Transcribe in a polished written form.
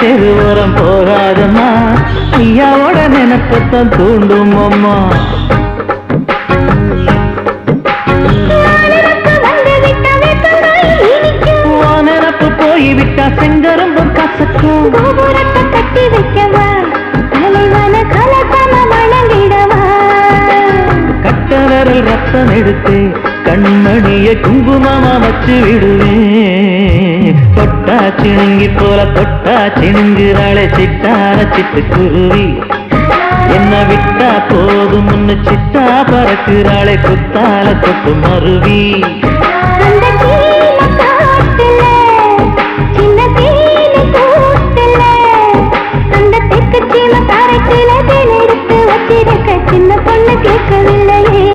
தெருவோரம் போகாதம்மா, ஐயாவோட நினைப்பத்தான் தூண்டும் அம்மா. நினப்பு போய்விட்டா செங்கரும்பும் கசக்கும். கோபுரத்தை கட்டி வைக்கவா, தலைவன கலக்கம வணங்கிடவா. கட்டவரல் ரத்தம் எடுத்து கண்மணிய குங்குமமா வச்சு விடுவேன். தொட்டா சிணுங்கி போல தொட்டா சிணுங்குறாளே சிட்டார சிட்டுக்குருவி. என்ன விட்டா போதும் முன்னு சிட்டா பறக்குறாளே குத்தால தொட்டு மருவி. சின்ன பொண்ணு கேட்கவில்லையே.